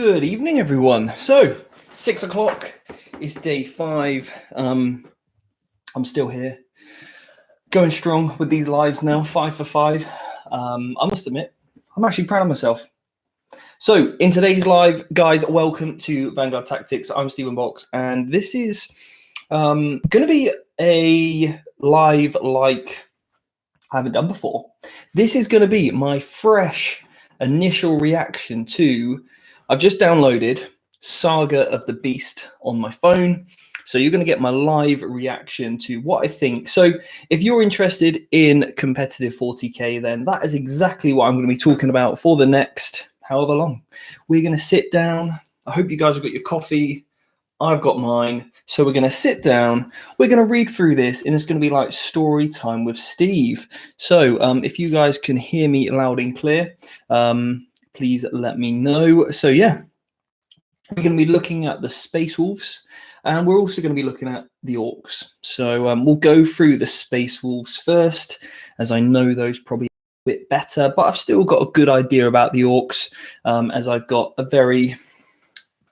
Good evening, everyone. So, 6 o'clock is day 5. I'm still here, going strong with these lives now, 5 for 5. I must admit, I'm actually proud of myself. So, in today's live, guys, welcome to Vanguard Tactics. I'm Stephen Box, and this is going to be a live like I haven't done before. This is going to be my fresh initial reaction to. I've just downloaded Saga of the Beast on my phone. So you're going to get my live reaction to what I think. So if you're interested in competitive 40K, then that is exactly what I'm going to be talking about for the next however long. We're going to sit down. I hope you guys have got your coffee. I've got mine. So we're going to sit down. We're going to read through this, and it's going to be like story time with Steve. So if you guys can hear me loud and clear, please let me know. So yeah, we're going to be looking at the Space Wolves, and we're also going to be looking at the Orcs. So we'll go through the Space Wolves first, as I know those probably a bit better, but I've still got a good idea about the Orcs, as I've got a very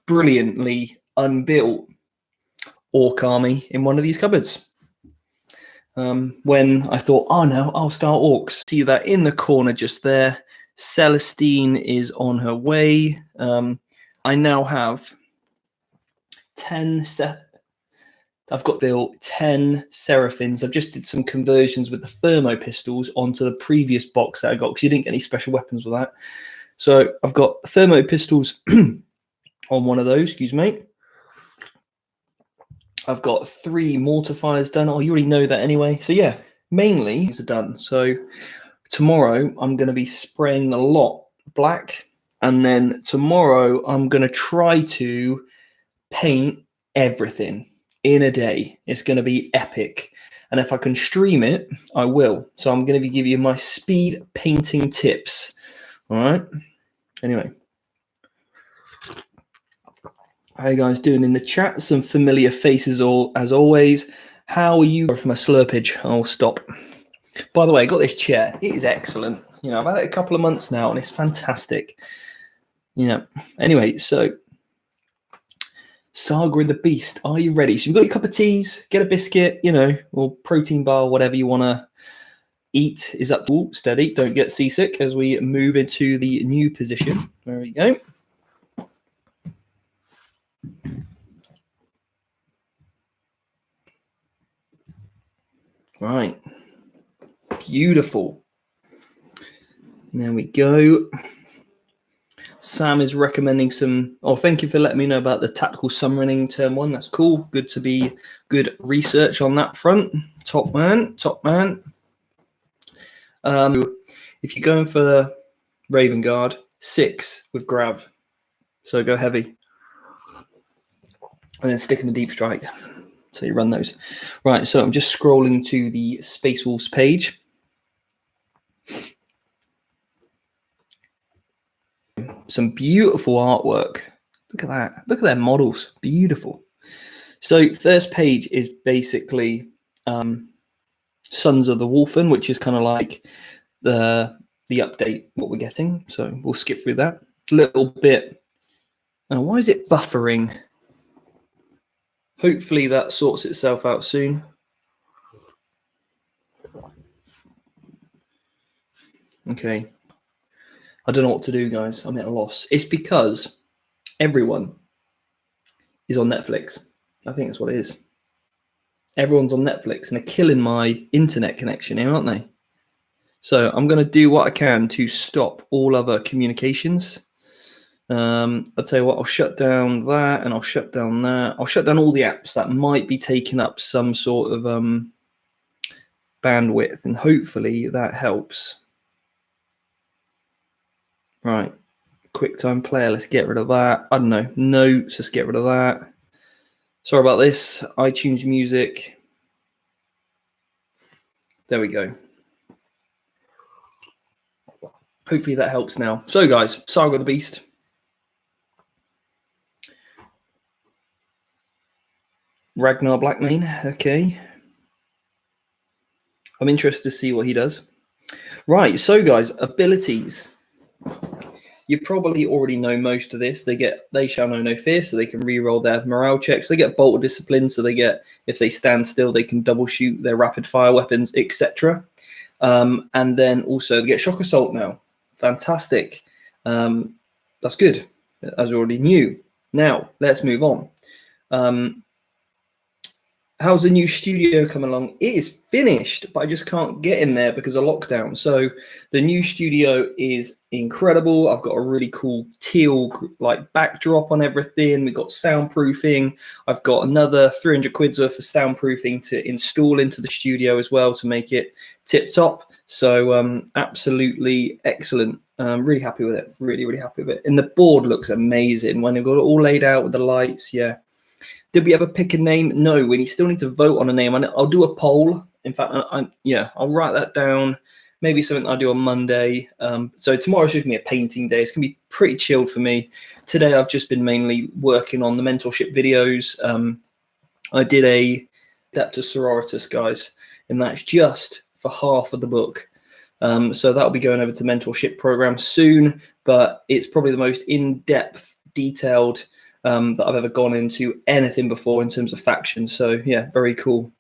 brilliantly unbuilt Orc army in one of these cupboards. When I thought, oh no, I'll start Orcs. See that in the corner just there. Celestine is on her way. I now have 10 I've got built 10 Seraphins. I've just did some conversions with the thermo pistols onto the previous box that I got, because you didn't get any special weapons with that. So I've got thermo pistols on one of those, excuse me. I've got 3 mortifiers done. Oh, you already know that anyway. So yeah, mainly these are done. So tomorrow I'm going to be spraying a lot black, and then tomorrow I'm going to try to paint everything in a day. It's going to be epic, and if I can stream it, I will. So I'm going to be giving you my speed painting tips. All right. Anyway, how are you guys doing in the chat? Some familiar faces, all as always. How are you? For my slurpage, I'll stop. By the way, I got this chair. It is excellent. You know, I've had it a couple of months now, and it's fantastic. Yeah. Anyway, so Saga of the Beast, are you ready? So you've got your cup of teas, get a biscuit, you know, or protein bar, whatever you want to eat is up to steady. Don't get seasick as we move into the new position. There we go. Right. Beautiful. There we go. Sam is recommending some. Oh, thank you for letting me know about the tactical summoning turn 1. That's cool. Good to be good research on that front. Top man. Top man. If you're going for Raven Guard, 6 with Grav. So go heavy. And then stick in the deep strike. So you run those. Right, so I'm just scrolling to the Space Wolves page. Some beautiful artwork. Look at that. Look at their models. Beautiful. So first page is basically Sons of the Wolfen, which is kind of like the update, what we're getting. So we'll skip through that. A little bit. Why is it buffering? Hopefully that sorts itself out soon. Okay. I don't know what to do, guys. I'm at a loss. It's because everyone is on Netflix. I think that's what it is. Everyone's on Netflix, and they're killing my internet connection here, aren't they? So I'm going to do what I can to stop all other communications. I'll tell you what, I'll shut down that, and I'll shut down that. I'll shut down all the apps that might be taking up some sort of bandwidth, and hopefully that helps. Right, QuickTime Player, let's get rid of that. I don't know, notes, let's get rid of that. Sorry about this, iTunes Music. There we go. Hopefully that helps now. So guys, Saga of the Beast. Ragnar Blackmane, okay. I'm interested to see what he does. Right, so guys, abilities. you probably already know most of this. They shall know no fear, so they can re-roll their morale checks. They get bolt of discipline, so they get, if they stand still, they can double shoot their rapid fire weapons, etc. And then also they get shock assault now. Fantastic. That's good, as we already knew. Now let's move on. How's the new studio come along? It is finished, but I just can't get in there because of lockdown. So the new studio is incredible. I've got a really cool teal like backdrop on everything. We've got soundproofing. I've got another 300 quid's worth of soundproofing to install into the studio as well to make it tip top. So absolutely excellent. I'm really happy with it. Really, really happy with it. And the board looks amazing when they've got it all laid out with the lights. Yeah. Did we ever pick a name? No, we still need to vote on a name. I'll do a poll. In fact, I'll write that down. Maybe something I do on Monday. So tomorrow's just going to be a painting day. It's going to be pretty chilled for me. Today, I've just been mainly working on the mentorship videos. I did a Adeptus Sororitas, guys, and that's just for half of the book. So that'll be going over to mentorship program soon, but it's probably the most in-depth, detailed that I've ever gone into anything before in terms of factions. So yeah, very cool.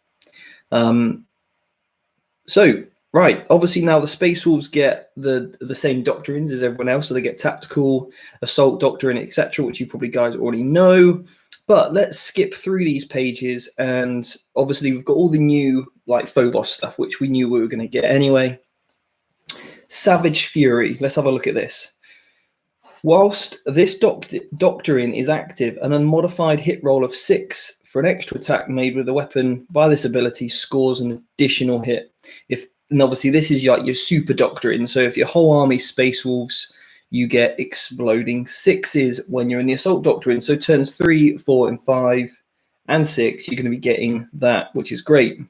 So right, obviously now the Space Wolves get the same doctrines as everyone else. So they get tactical, assault doctrine, etc., which you probably guys already know. But let's skip through these pages, and obviously we've got all the new like Phobos stuff, which we knew we were going to get anyway. Savage Fury. Let's have a look at this. Whilst this doctrine is active, an unmodified hit roll of 6 for an extra attack made with a weapon by this ability scores an additional hit. And obviously this is like your super doctrine. So if your whole army Space Wolves, you get exploding 6s when you're in the assault doctrine. So turns 3, 4, and 5, and 6, you're going to be getting that, which is great.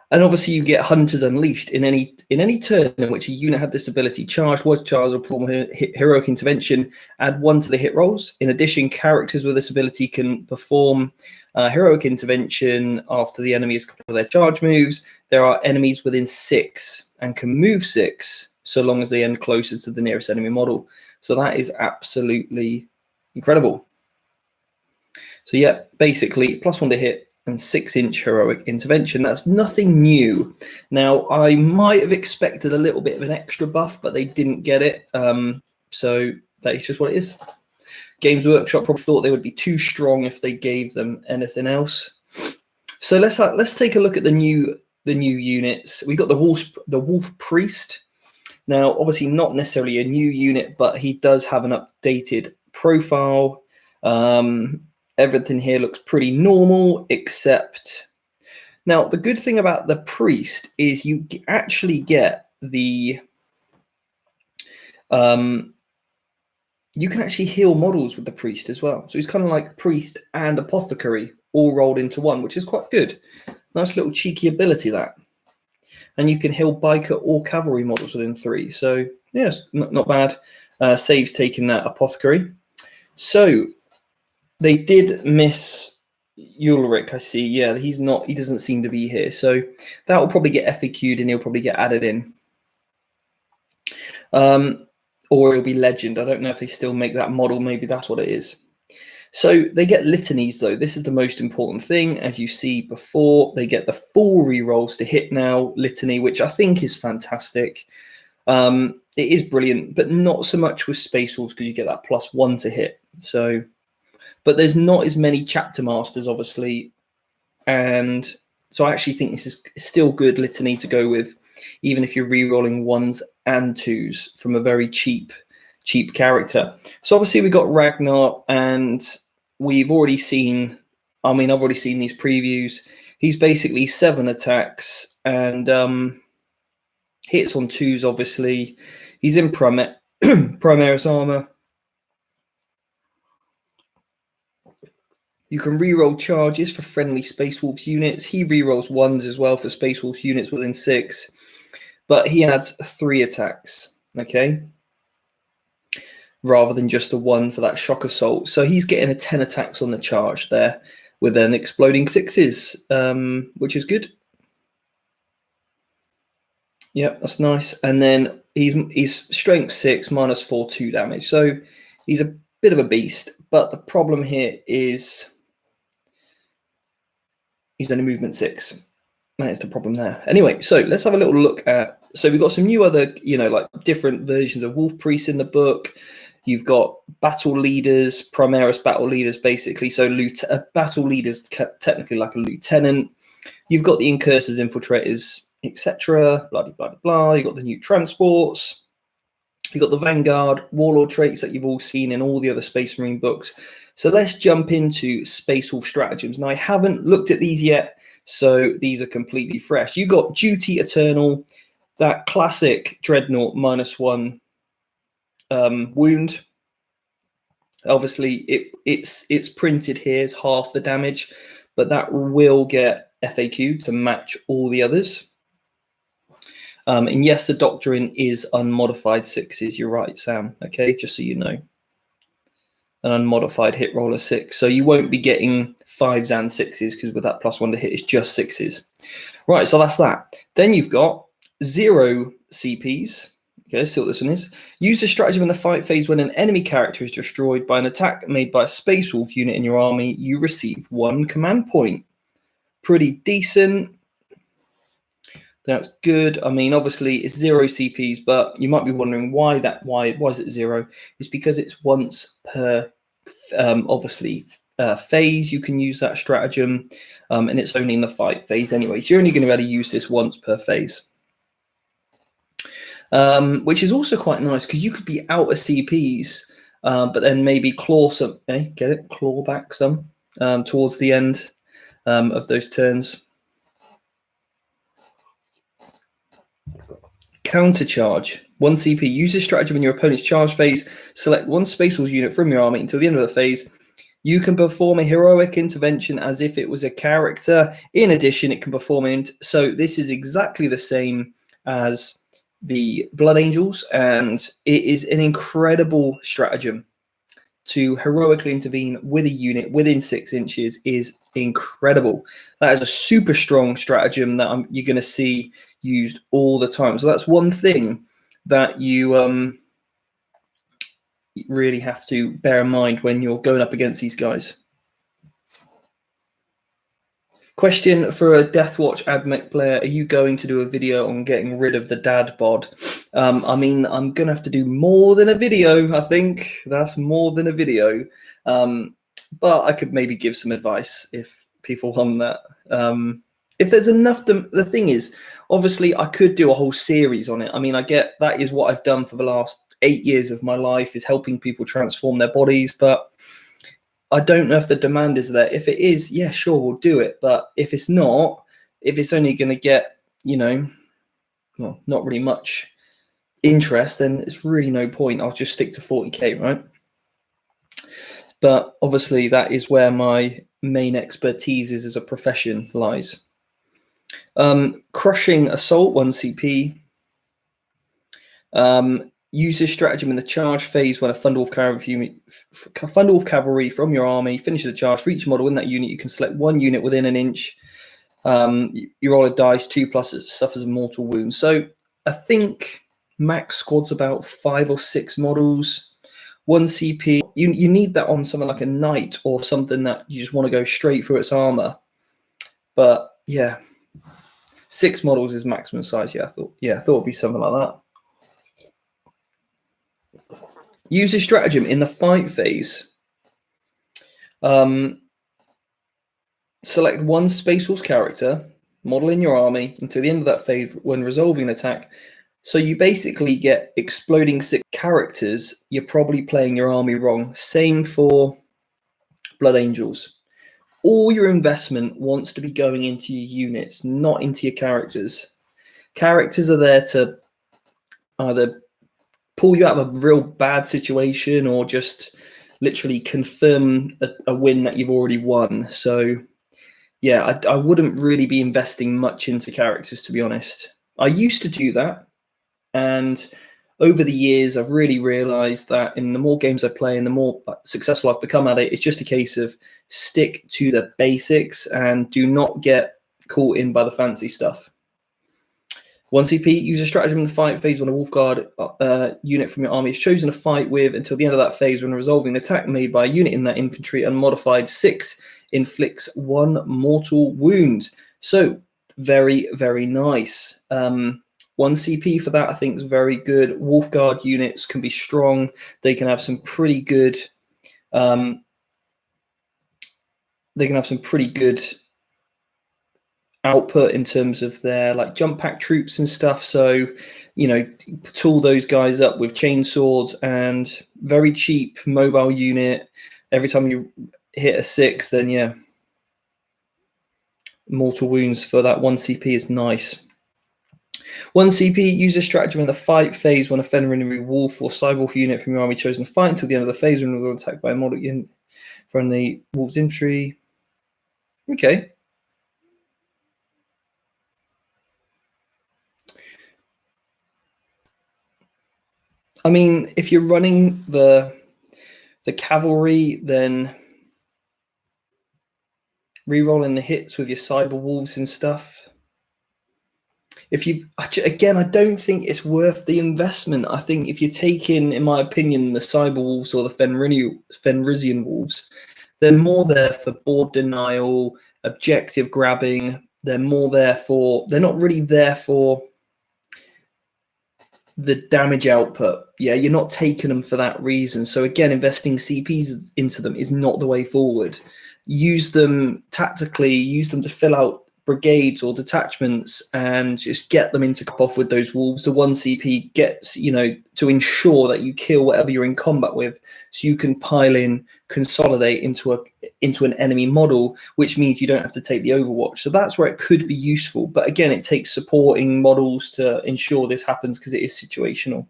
And obviously you get Hunters Unleashed in any turn in which a unit had this ability, charged, was charged, or perform heroic intervention, add 1 to the hit rolls. In addition, characters with this ability can perform heroic intervention after the enemy has completed their charge moves. There are enemies within 6 and can move 6 so long as they end closer to the nearest enemy model. So that is absolutely incredible. So yeah, basically +1 to hit and 6-inch heroic intervention. That's nothing new. Now, I might have expected a little bit of an extra buff, but they didn't get it. So that is just what it is. Games Workshop probably thought they would be too strong if they gave them anything else. So let's take a look at the new units. We got the Wolf Priest. Now, obviously not necessarily a new unit, but he does have an updated profile. Everything here looks pretty normal, except now the good thing about the Priest is you actually get the you can actually heal models with the Priest as well. So he's kind of like Priest and Apothecary all rolled into one, which is quite good. Nice little cheeky ability, that. And you can heal biker or cavalry models within 3. So yes, not bad. Saves taking that Apothecary. So they did miss Ulrich, I see. Yeah, he doesn't seem to be here. So that will probably get FAQ'd and he'll probably get added in. Or it'll be legend. I don't know if they still make that model. Maybe that's what it is. So they get litanies, though. This is the most important thing. As you see before, they get the full rerolls to hit now, litany, which I think is fantastic. It is brilliant, but not so much with Space Wolves because you get that +1 to hit. So... but there's not as many chapter masters, obviously, and so I actually think this is still good litany to go with, even if you're re-rolling 1s and 2s from a very cheap character. So obviously we got Ragnar, and we've already seen, I've already seen these previews. He's basically 7 attacks and hits on 2s, obviously. He's in Primaris armor. You can reroll charges for friendly Space Wolves units. He rerolls 1s as well for Space Wolves units within 6. But he adds 3 attacks, okay? Rather than just a 1 for that shock assault. So he's getting a 10 attacks on the charge there with an exploding 6s, which is good. Yep, that's nice. And then he's strength 6, -4, 2 damage. So he's a bit of a beast. But the problem here is he's only movement 6. That is the problem there. Anyway, so let's have a little look at. So we've got some new other, like different versions of Wolf Priests in the book. You've got battle leaders, Primaris battle leaders, basically. So battle leaders, technically like a lieutenant. You've got the Incursors, Infiltrators, etc. Blah, blah, blah, blah. You've got the new transports. You've got the Vanguard, Warlord traits that you've all seen in all the other Space Marine books. So let's jump into Space Wolf stratagems. Now, I haven't looked at these yet, so these are completely fresh. You've got Duty Eternal, that classic Dreadnought -1 wound. Obviously, it's printed here as half the damage, but that will get FAQ to match all the others. And yes, the doctrine is unmodified 6s. You're right, Sam. Okay, just so you know. An unmodified hit roller 6. So you won't be getting 5s and 6s because with that +1 to hit, it's just 6s. Right, so that's that. Then you've got 0 CPs. Okay, let's see what this one is. Use the stratagem in the fight phase when an enemy character is destroyed by an attack made by a Space Wolf unit in your army. You receive 1 command point. Pretty decent. That's good. I mean, obviously it's 0 CPs, but you might be wondering why is it 0? It's because it's once per phase you can use that stratagem, and it's only in the fight phase anyway. So you're only going to be able to use this once per phase, which is also quite nice because you could be out of CPs, but then maybe claw some, claw back some towards the end of those turns. Countercharge. 1 CP. Use this stratagem in your opponent's charge phase. Select 1 Space Wolf unit from your army until the end of the phase. You can perform a heroic intervention as if it was a character. In addition, it can perform so this is exactly the same as the Blood Angels, and it is an incredible stratagem. To heroically intervene with a unit within 6 inches is incredible. That is a super strong stratagem that you're going to see used all the time. So that's one thing that you really have to bear in mind when you're going up against these guys. Question for a Deathwatch AdMech player: are you going to do a video on getting rid of the dad bod? I mean, I'm going to have to do more than a video. I think that's more than a video. But I could maybe give some advice if people want that. If there's enough, the thing is, obviously, I could do a whole series on it. I mean, I get that is what I've done for the last 8 years of my life, is helping people transform their bodies. But I don't know if the demand is there. If it is, yeah, sure, we'll do it. But if it's not, if it's only going to get, well, not really much interest, then it's really no point. I'll just stick to 40k, right? But obviously, that is where my main expertise is as a profession lies. Crushing Assault, 1 CP. Use this stratagem in the charge phase when a Thunderwolf cavalry from your army finishes a charge. For each model in that unit, you can select 1 unit within an inch. You roll a dice, 2+, it suffers a mortal wound. So I think max squad's about 5 or 6 models. 1 CP. You need that on something like a knight or something that you just want to go straight through its armor. But yeah, 6 models is maximum size. I thought it'd be something like that. Use this stratagem in the fight phase. Select 1 Space Wolf character, model in your army until the end of that phase when resolving an attack. So you basically get exploding 6 characters. You're probably playing your army wrong. Same for Blood Angels. All your investment wants to be going into your units, not into your characters. Characters are there to either pull you out of a real bad situation or just literally confirm a win that you've already won. So yeah, I wouldn't really be investing much into characters, to be honest. I used to do that, and over the years I've really realized that in the more games I play and the more successful I've become at it, it's just a case of stick to the basics and do not get caught in by the fancy stuff. 1 CP, use a stratagem in the fight phase when a Wolfguard unit from your army is chosen to fight with until the end of that phase when resolving an attack made by a unit in that infantry and modified 6 inflicts 1 mortal wound. So very, very nice. 1 CP for that I think is very good. Wolfguard units can be strong. They can have some pretty good output in terms of their like jump pack troops and stuff. So, you know, tool those guys up with chainswords and very cheap mobile unit. Every time you hit a 6, then yeah, mortal wounds for that 1 CP is nice. 1 CP, use a stratagem in the fight phase when a Fenrir wolf or cyborg unit from your army chosen to fight until the end of the phase when it was attacked by a model unit from the wolf's infantry. Okay. I mean, if you're running the cavalry, then re-rolling the hits with your cyber wolves and stuff. If you again, I don't think it's worth the investment. I think if you're taking, in my opinion, the cyber wolves or the Fenrisian wolves, they're more there for board denial, objective grabbing. They're more there for. They're not really there for the damage output. Yeah, you're not taking them for that reason. So again, investing CPs into them is not the way forward. Use them tactically, use them to fill out brigades or detachments and just get them into off with those wolves. The 1 CP gets, you know, to ensure that you kill whatever you're in combat with, so you can pile in, consolidate into an enemy model, which means you don't have to take the overwatch. So that's where it could be useful. But again, it takes supporting models to ensure this happens because it is situational.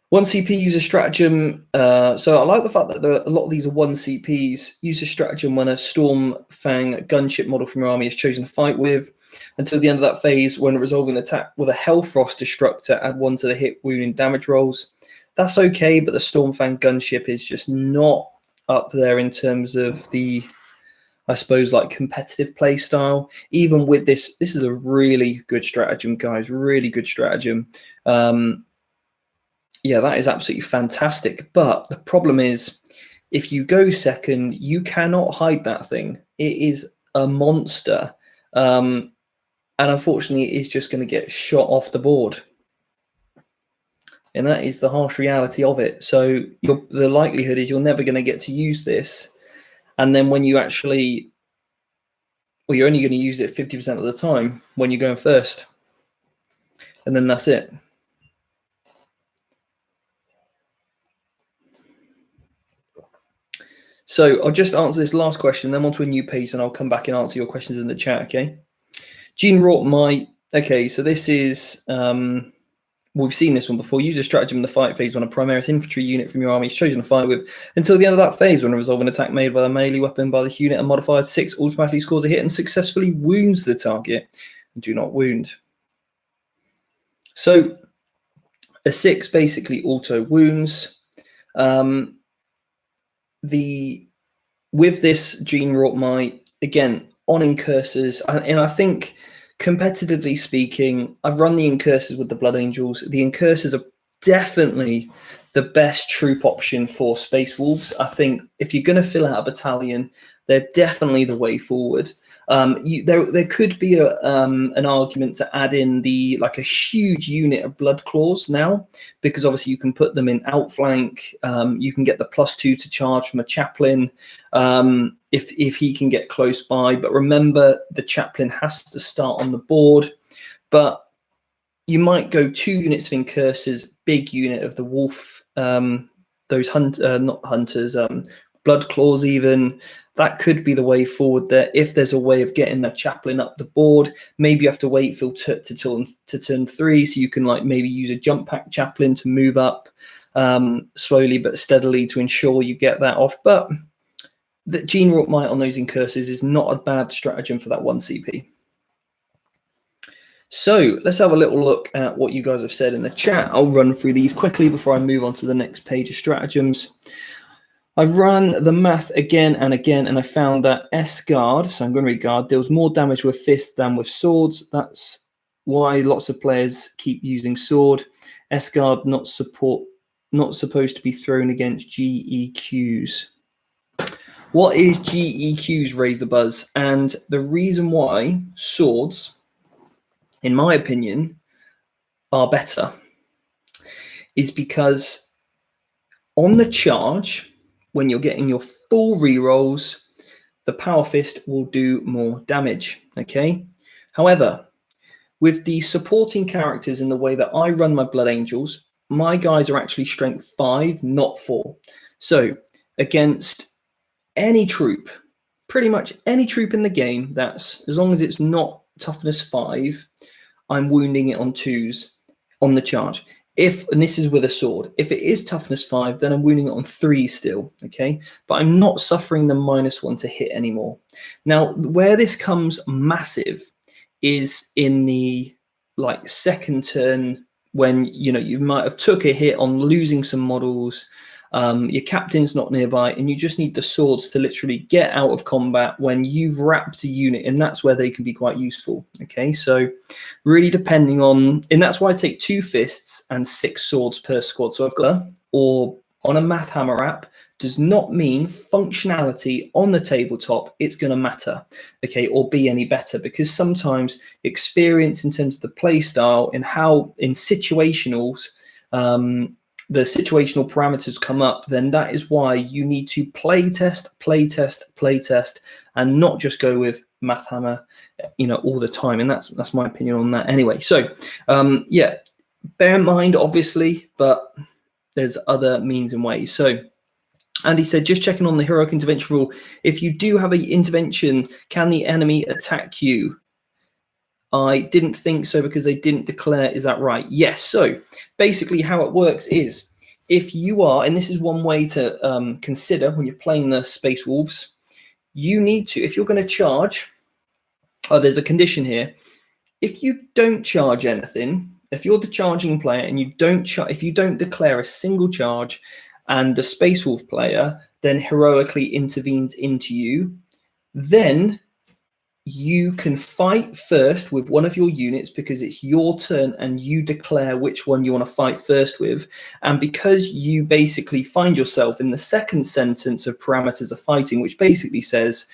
1 CP, use a stratagem. So I like the fact that a lot of these are 1 CPs. Use a stratagem when a Stormfang gunship model from your army is chosen to fight with. Until the end of that phase, when resolving an attack with a Hellfrost Destructor, add 1 to the hit, wound, and damage rolls. That's okay, but the Stormfang gunship is just not up there in terms of the, I suppose, like competitive play style. Even with this is a really good stratagem, guys. Really good stratagem. Yeah, that is absolutely fantastic. But the problem is, if you go second, you cannot hide that thing. It is a monster. And unfortunately, it's just going to get shot off the board. And that is the harsh reality of it. So the likelihood is you're never going to get to use this. And then when you actually, well, you're only going to use it 50% of the time when you're going first. And then that's it. So I'll just answer this last question, then on to a new page, and I'll come back and answer your questions in the chat, okay? Gene wrought might. Okay, so this is, we've seen this one before. Use a stratagem in the fight phase when a Primaris infantry unit from your army is chosen to fight with until the end of that phase when a resolve an attack made by a melee weapon by the unit and modified 6 automatically scores a hit and successfully wounds the target. Do not wound. So a 6 basically auto wounds. With this Gene wrought might, again, on incursors, and I think competitively speaking, I've run the incursors with the Blood Angels. The incursors are definitely the best troop option for Space Wolves. I think if you're going to fill out a battalion, they're definitely the way forward. There could be an argument to add in a huge unit of Blood Claws now, because obviously you can put them in outflank. You can get the +2 to charge from a chaplain if he can get close by. But remember, the chaplain has to start on the board. But you might go 2 units of incursors, big unit of the wolf, those not hunters, Blood Claws even. That could be the way forward there. If there's a way of getting that chaplain up the board, maybe you have to wait for to turn 3, so you can maybe use a jump pack chaplain to move up slowly but steadily to ensure you get that off. But the Gene wrought might on those incursors is not a bad stratagem for that 1 CP. So let's have a little look at what you guys have said in the chat. I'll run through these quickly before I move on to the next page of stratagems. I've run the math again and again, and I found that S-Guard, so I'm going to read guard, deals more damage with fists than with swords. That's why lots of players keep using sword. S-Guard not supposed to be thrown against GEQs. What is GEQs, Razorbuzz? And the reason why swords, in my opinion, are better is because on the charge, when you're getting your full rerolls, the Power Fist will do more damage, okay? However, with the supporting characters in the way that I run my Blood Angels, my guys are actually strength 5, not 4. So against any troop, pretty much any troop in the game, that's as long as it's not toughness 5, I'm wounding it on 2s on the charge. And this is with a sword, if it is toughness 5, then I'm wounding it on 3 still, okay? But I'm not suffering the -1 to hit anymore. Now, where this comes massive is in the second turn when you might have took a hit on losing some models, your captain's not nearby, and you just need the swords to literally get out of combat when you've wrapped a unit, and that's where they can be quite useful. Okay, so really depending on, and that's why I take 2 fists and 6 swords per squad. So I've got, or on a math hammer app, does not mean functionality on the tabletop it's going to matter, okay, or be any better, because sometimes experience in terms of the play style and how in situationals the situational parameters come up, then that is why you need to play test, and not just go with math hammer, all the time. And that's my opinion on that anyway. So yeah, bear in mind, obviously, but there's other means and ways. So Andy said, just checking on the heroic intervention rule. If you do have an intervention, can the enemy attack you? I didn't think so because they didn't declare. Is that right? Yes. So basically how it works is if you are, and this is one way to consider when you're playing the Space Wolves, you need to, if you're going to charge, there's a condition here. If you don't charge anything, if you're the charging player and you don't if you don't declare a single charge and the Space Wolf player then heroically intervenes into you, then you can fight first with one of your units because it's your turn and you declare which one you want to fight first with. And because you basically find yourself in the second sentence of parameters of fighting, which basically says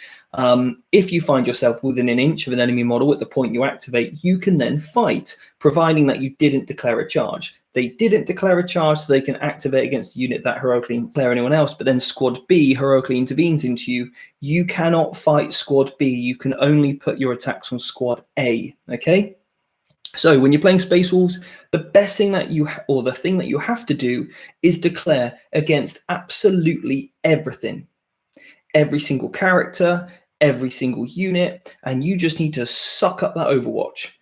if you find yourself within an inch of an enemy model at the point you activate, you can then fight, providing that you didn't declare a charge. They didn't declare a charge, so they can activate against a unit that heroically declare anyone else, but then Squad B heroically intervenes into you. You cannot fight Squad B. You can only put your attacks on Squad A, okay? So when you're playing Space Wolves, the best thing that the thing that you have to do is declare against absolutely everything. Every single character, every single unit, and you just need to suck up that Overwatch,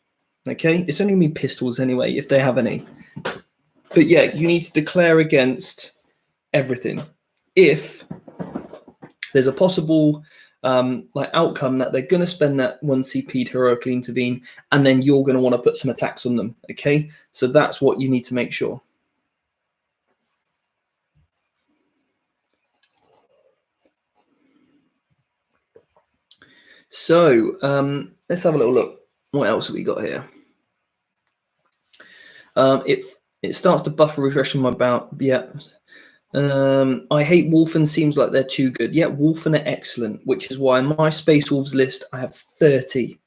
okay? It's only going to be pistols anyway, if they have any. But yeah, you need to declare against everything. If there's a possible outcome that they're going to spend that 1 CP to heroically intervene, and then you're going to want to put some attacks on them, okay? So that's what you need to make sure. So let's have a little look. What else have we got here? It starts to buffer refresh on my bout. Yeah. I hate Wolfen. Seems like they're too good. Yeah, Wolfen are excellent, which is why in my Space Wolves list I have 30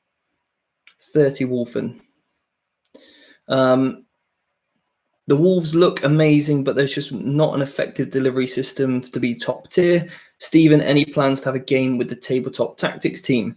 Wolfen. The Wolves look amazing, but there's just not an effective delivery system to be top tier. Stephen, any plans to have a game with the Tabletop Tactics team?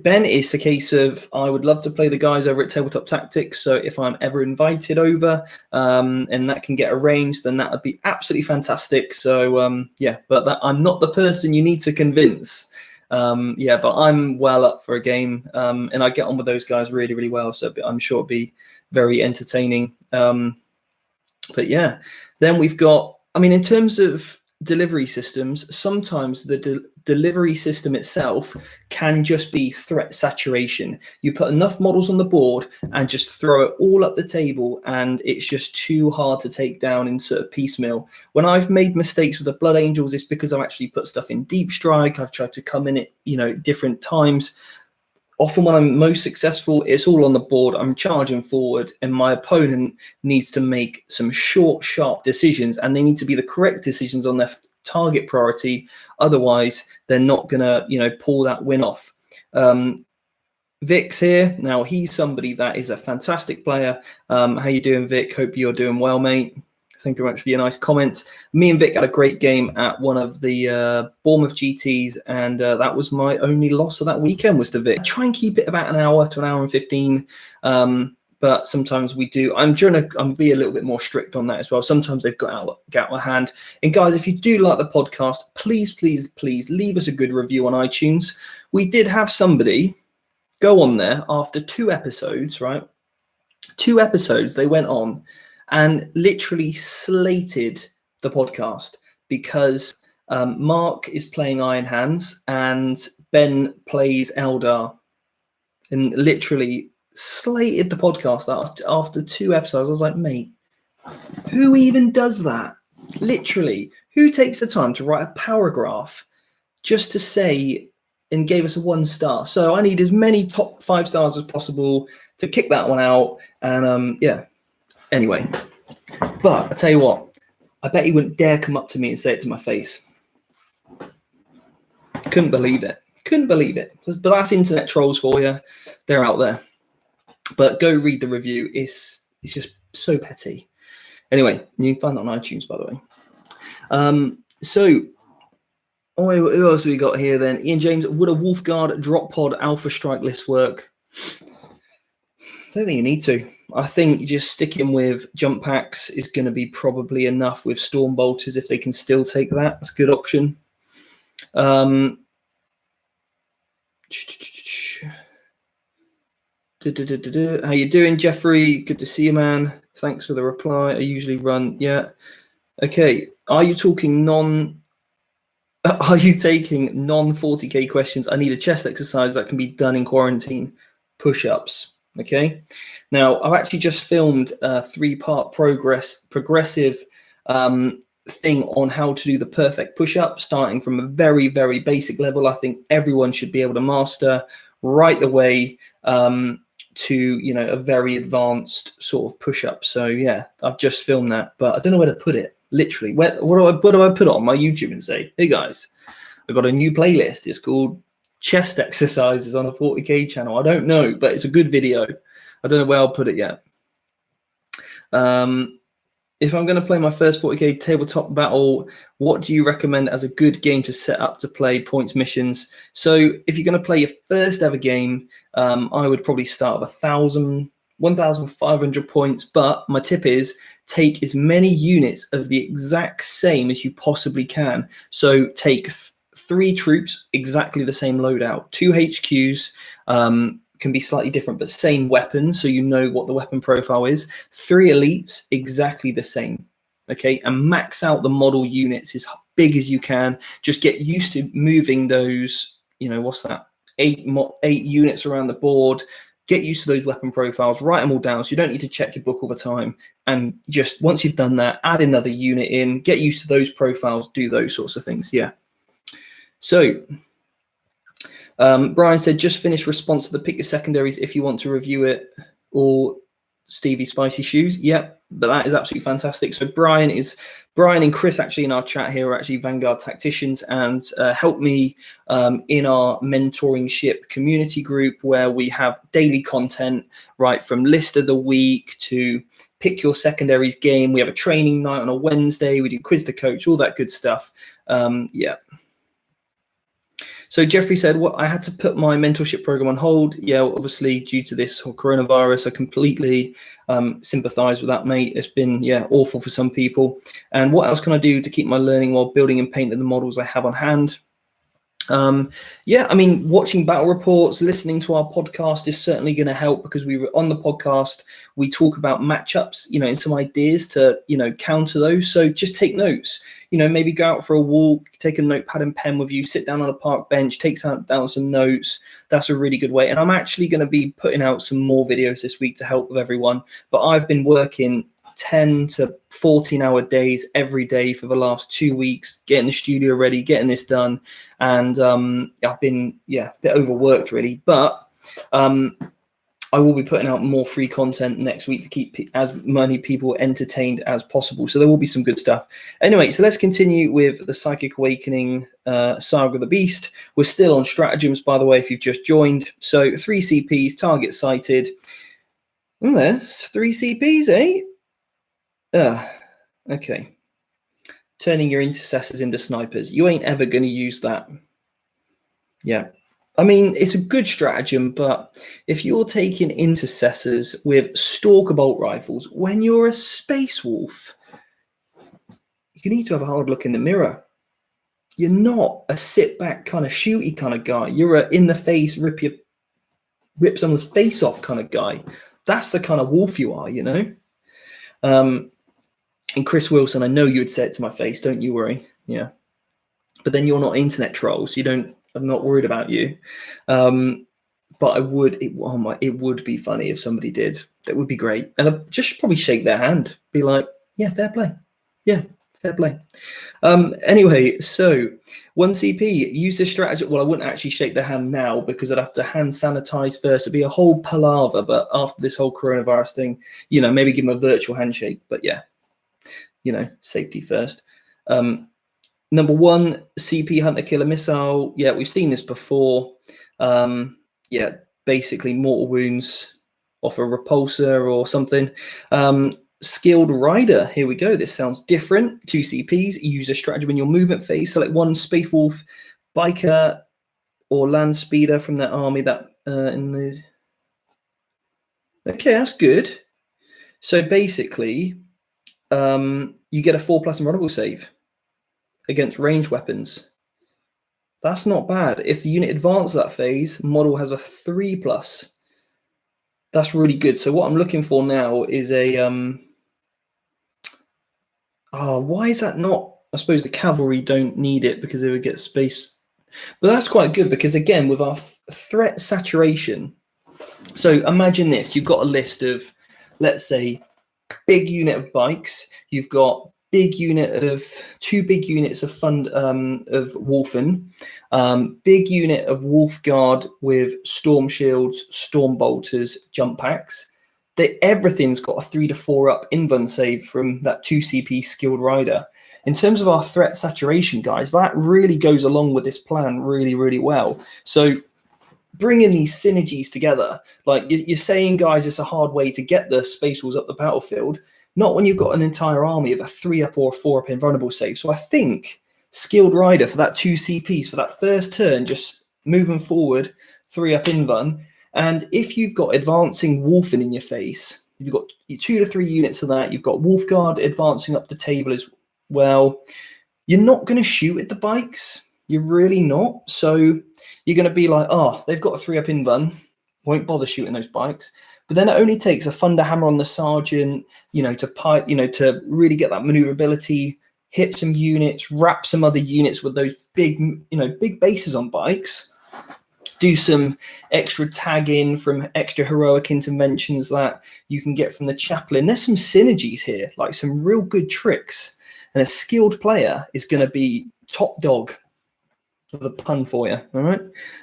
Ben, it's a case of I would love to play the guys over at Tabletop Tactics. So if I'm ever invited over and that can get arranged, then that would be absolutely fantastic. So yeah, but I'm not the person you need to convince. Yeah, but I'm well up for a game and I get on with those guys really, really well. So I'm sure it'll be very entertaining. But yeah, then we've got, I mean, in terms of delivery systems, sometimes the delivery system itself can just be threat saturation. You put enough models on the board and just throw it all up the table, and it's just too hard to take down in sort of piecemeal. When I've made mistakes with the Blood Angels, it's because I've actually put stuff in deep strike. I've tried to come in at different times. Often when I'm most successful, it's all on the board. I'm charging forward, and my opponent needs to make some short, sharp decisions, and they need to be the correct decisions on their target priority. Otherwise, they're not going to, pull that win off. Vic's here. Now, he's somebody that is a fantastic player. How you doing, Vic? Hope you're doing well, mate. Thank you very much for your nice comments. Me and Vic had a great game at one of the Bournemouth GTs, and that was my only loss of that weekend was to Vic. I try and keep it about an hour to an hour and 15, but sometimes we do. I'm be a little bit more strict on that as well. Sometimes they've got out of hand. And guys, if you do like the podcast, please, please, please leave us a good review on iTunes. We did have somebody go on there after 2 episodes, right? 2 episodes they went on and literally slated the podcast because Mark is playing Iron Hands and Ben plays Eldar, and literally slated the podcast after 2 episodes. I was like, mate, who even does that? Literally, who takes the time to write a paragraph just to say and gave us a 1 star? So I need as many top 5 stars as possible to kick that one out. And yeah. Anyway, but I tell you what, I bet he wouldn't dare come up to me and say it to my face. Couldn't believe it. But that's internet trolls for you. They're out there. But go read the review. It's just so petty. Anyway, you can find that on iTunes, by the way. So, who else have we got here then? Ian James, would a Wolfguard drop pod Alpha Strike list work? I don't think you need to. I think just sticking with jump packs is going to be probably enough with Storm Bolters if they can still take that. That's a good option. How you doing, Jeffrey? Good to see you, man. Thanks for the reply. I usually run. Yeah. Okay. Are you taking non-40k questions? I need a chest exercise that can be done in quarantine. Push-ups. Okay. Now, I've actually just filmed a 3-part progressive thing on how to do the perfect push-up, starting from a very, very basic level. I think everyone should be able to master right the way to, a very advanced sort of push-up. So, yeah, I've just filmed that, but I don't know where to put it. Literally, what do I put it on my YouTube and say, hey, guys, I've got a new playlist. It's called chest exercises on a 40k channel. I don't know, but it's a good video. I don't know where I'll put it yet. If I'm going to play my first 40k tabletop battle, what do you recommend as a good game to set up to play points missions? So if you're going to play your first ever game, I would probably start with 1,500 points. But my tip is take as many units of the exact same as you possibly can. So take 3 troops, exactly the same loadout, 2 HQs, can be slightly different, but same weapons, so you know what the weapon profile is. 3 elites, exactly the same. Okay, and max out the model units as big as you can. Just get used to moving those, what's that? 8 units around the board. Get used to those weapon profiles, write them all down so you don't need to check your book all the time. And just once you've done that, add another unit in, get used to those profiles, do those sorts of things. Yeah. So Brian said, just finish response to the pick your secondaries if you want to review it, or Stevie Spicy Shoes. Yep, but that is absolutely fantastic. So Brian and Chris actually in our chat here are actually Vanguard Tacticians and help me in our mentoring ship community group where we have daily content, right, from list of the week to pick your secondaries game. We have a training night on a Wednesday. We do quiz to coach, all that good stuff. Yeah. So Jeffrey said, well, I had to put my mentorship program on hold. Yeah, obviously due to this whole coronavirus, I completely sympathize with that, mate. It's been, awful for some people. And what else can I do to keep my learning while building and painting the models I have on hand? Yeah, I mean, watching battle reports, listening to our podcast is certainly going to help, because we were on the podcast, we talk about matchups, you know, and some ideas to, you know, counter those. So just take notes, you know, maybe go out for a walk, take a notepad and pen with you, sit down on a park bench, take down some notes. That's a really good way. And I'm actually going to be putting out some more videos this week to help with everyone. But I've been working 10 to 14-hour days every day for the last 2 weeks, getting the studio ready, getting this done. And I've been, a bit overworked really, but I will be putting out more free content next week to keep as many people entertained as possible. So there will be some good stuff. Anyway, so let's continue with the Psychic Awakening Saga of the Beast. We're still on stratagems, by the way, if you've just joined. So 3 CPs, target sighted. There's 3 CPs, eh? Okay. Turning your intercessors into snipers. You ain't ever going to use that. Yeah. I mean, it's a good stratagem, but if you're taking intercessors with stalker bolt rifles, when you're a space wolf, you need to have a hard look in the mirror. You're not a sit back kind of shooty kind of guy. You're a in the face, rip someone's face off kind of guy. That's the kind of wolf you are, you know? And Chris Wilson, I know you would say it to my face, don't you worry. Yeah. But then you're not internet trolls. I'm not worried about you. But it would be funny if somebody did. That would be great. And I'd just probably shake their hand, be like, yeah, fair play. Yeah, fair play. Anyway, so 1 CP, use this strategy. Well, I wouldn't actually shake their hand now because I'd have to hand sanitize first. It'd be a whole palaver. But after this whole coronavirus thing, you know, maybe give them a virtual handshake. But yeah. You know, safety first. Number 1, CP Hunter Killer Missile. Yeah, we've seen this before. Yeah, basically mortal wounds off a repulsor or something. Skilled Rider. Here we go. This sounds different. 2 CPs. Use a stratagem in your movement phase. Select 1 Space Wolf, Biker, or Land Speeder from their army. That in the. Okay, that's good. So basically. You get a 4+ invulnerable save against ranged weapons. That's not bad. If the unit advances that phase, model has a 3+. That's really good. So what I'm looking for now is a why is that not? I suppose the cavalry don't need it because they would get space. But that's quite good because again, with our threat saturation. So imagine this, you've got a list of, let's say, big unit of bikes, you've got big unit of 2 big units of of Wolfen, big unit of Wolf Guard with storm shields, storm bolters, jump packs. Everything's got a 3 to 4 up invuln save from that 2 CP Skilled Rider. In terms of our threat saturation, guys, that really goes along with this plan really, really well. So bringing these synergies together, like you're saying, guys, it's a hard way to get the space wolves up the battlefield. Not when you've got an entire army of a 3+ or a 4+ invulnerable save. So I think Skilled Rider for that 2 CPs for that first turn, just moving forward, 3+ invuln. And if you've got advancing Wolfen in your face, you've got 2 to 3 units of that. You've got Wolfguard advancing up the table as well. You're not going to shoot at the bikes. You're really not. So you're going to be like, oh, they've got a 3+ invuln. Won't bother shooting those bikes. But then it only takes a thunder hammer on the sergeant, you know, to really get that maneuverability, hit some units, wrap some other units with those big bases on bikes. Do some extra tagging from extra heroic interventions that you can get from the chaplain. There's some synergies here, like some real good tricks. And a skilled player is going to be top dog for the pun for you. All right.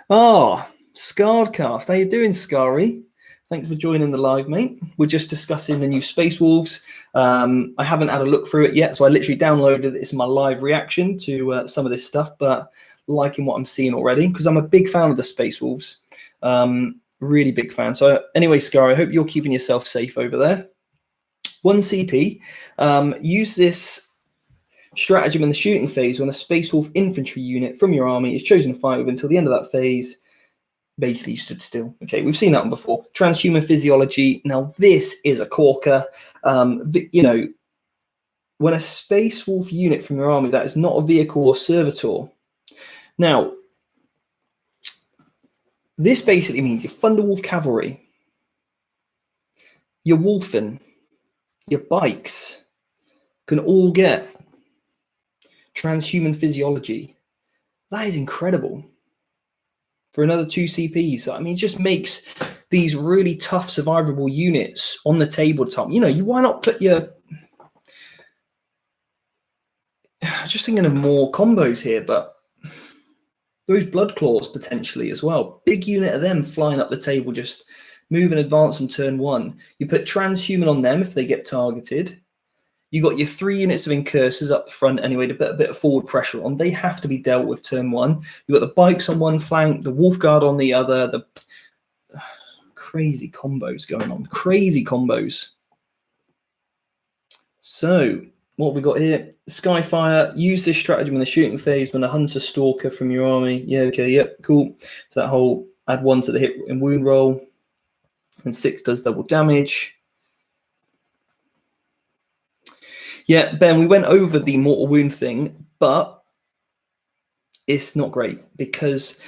Oh, Scarred Cast. How you doing, Scary? Thanks for joining the live, mate. We're just discussing the new Space Wolves. I haven't had a look through it yet, so I literally downloaded it. It's my live reaction to some of this stuff, but liking what I'm seeing already because I'm a big fan of the Space Wolves. Really big fan. So anyway, Scar, I hope you're keeping yourself safe over there. 1 CP. Use this stratagem in the shooting phase when a Space Wolf infantry unit from your army is chosen to fight with until the end of that phase. Basically, you stood still. Okay, we've seen that one before. Transhuman physiology. Now, this is a corker. You know, when a Space Wolf unit from your army that is not a vehicle or servitor. Now, This basically means your Thunderwolf cavalry, your Wolfen, your bikes can all get transhuman physiology. That is incredible. For another 2 CPs. I mean, it just makes these really tough survivable units on the tabletop. You know, why not put your... Just thinking of more combos here, but those blood claws potentially as well. Big unit of them flying up the table, just move and advance on turn 1. You put transhuman on them if they get targeted. You got your 3 units of incursors up front anyway to put a bit of forward pressure on. They have to be dealt with turn 1. You got the bikes on one flank, the wolf guard on the other. The crazy combos going on. Crazy combos. So what have we got here? Skyfire. Use this stratagem in the shooting phase when a hunter stalker from your army. Yeah, okay, yep, cool. So that whole add 1 to the hit and wound roll. And 6 does double damage. Yeah, Ben, we went over the mortal wound thing, but it's not great because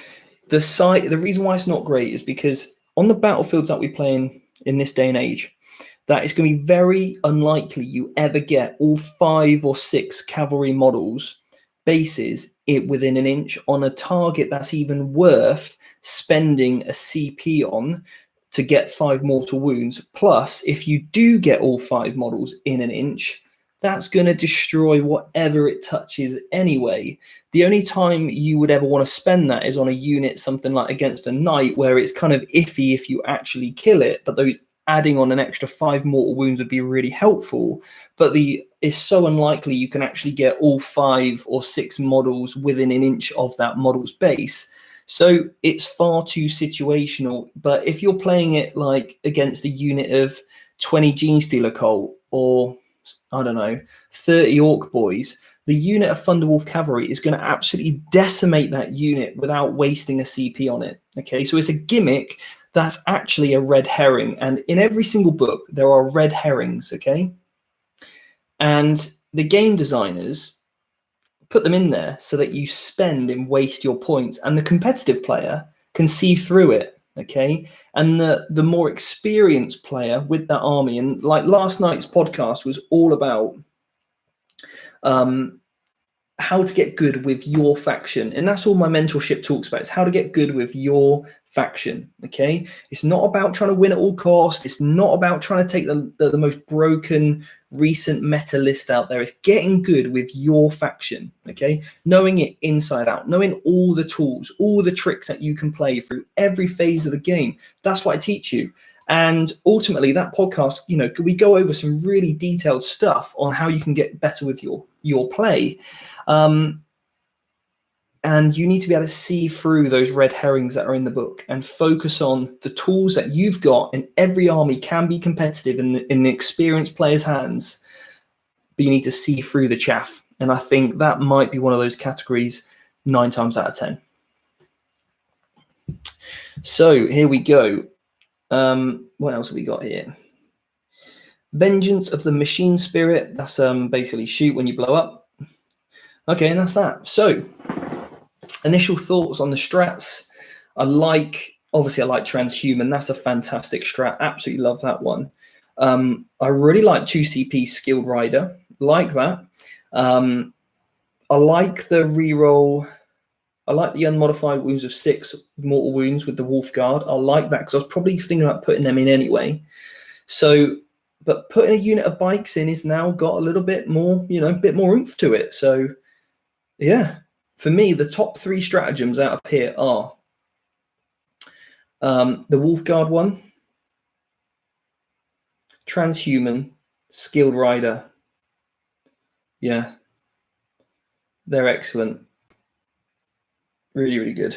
the reason why it's not great is because on the battlefields that we play in this day and age, that it's going to be very unlikely you ever get all 5 or 6 cavalry models bases within an inch on a target that's even worth spending a CP on to get 5 mortal wounds. Plus, if you do get all 5 models in an inch, that's going to destroy whatever it touches anyway. The only time you would ever want to spend that is on a unit, something like against a knight, where it's kind of iffy if you actually kill it, but those adding on an extra 5 mortal wounds would be really helpful. But it's so unlikely you can actually get all 5 or 6 models within an inch of that model's base. So it's far too situational. But if you're playing it like against a unit of 20 Genestealer Cult or I don't know, 30 Orc Boys, the unit of Thunderwolf Cavalry is going to absolutely decimate that unit without wasting a CP on it. Okay, so it's a gimmick that's actually a red herring. And in every single book, there are red herrings, okay? And the game designers put them in there so that you spend and waste your points. And the competitive player can see through it. Okay, and the more experienced player with that army, and like last night's podcast was all about how to get good with your faction, and that's all my mentorship talks about. It's how to get good with your faction. Okay, it's not about trying to win at all costs. It's not about trying to take the most broken recent meta list out there. It's getting good with your faction. Okay, knowing it inside out, knowing all the tools, all the tricks that you can play through every phase of the game. That's what I teach you. And ultimately, that podcast, you know, we go over some really detailed stuff on how you can get better with your play. And you need to be able to see through those red herrings that are in the book and focus on the tools that you've got. And every army can be competitive in the experienced player's hands, but you need to see through the chaff. And I think that might be one of those categories 9 times out of 10. So here we go. What else have we got here? Vengeance of the Machine Spirit. That's basically shoot when you blow up. Okay, and that's that. So initial thoughts on the strats. Obviously I like Transhuman. That's a fantastic strat. Absolutely love that one. I really like 2 CP Skilled Rider. Like that. I like the reroll. I like the unmodified wounds of 6 mortal wounds with the Wolf Guard. I like that because I was probably thinking about putting them in anyway. So, but putting a unit of bikes in is now got a little bit more, you know, a bit more oomph to it. So, yeah, for me, the top 3 stratagems out of here are the Wolf Guard one, Transhuman, Skilled Rider. Yeah, they're excellent. Really, really good.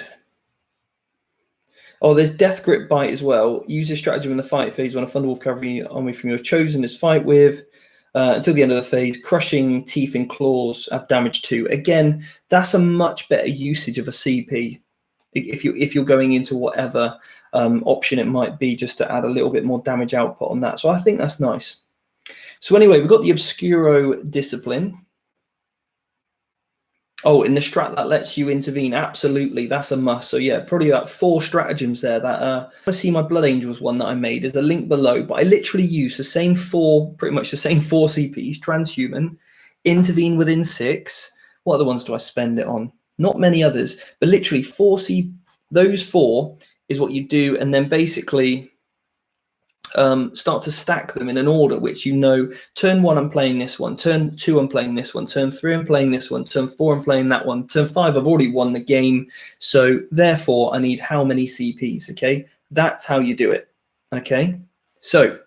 Oh, there's Death Grip Bite as well. Use this stratagem in the fight phase when a Thunderwolf cavalry army from your chosen is fight with. Until the end of the phase, crushing teeth and claws have damage 2. Again, that's a much better usage of a CP if you're going into whatever option it might be, just to add a little bit more damage output on that. So I think that's nice. So anyway, we've got the Obscuro Discipline. Oh, in the strat that lets you intervene, absolutely, that's a must. So yeah, probably about 4 stratagems there. That I see my Blood Angels one that I made. There's a link below, but I literally use the same 4, pretty much the same 4 CPs: transhuman, intervene within 6. What other ones do I spend it on? Not many others, but literally 4 C. Those 4 is what you do, and then basically start to stack them in an order which you know, turn 1 I'm playing this one, turn 2 I'm playing this one, turn 3 I'm playing this one, turn 4 I'm playing that one, turn 5 I've already won the game, so therefore I need how many CPs. Okay, that's how you do it. Okay, so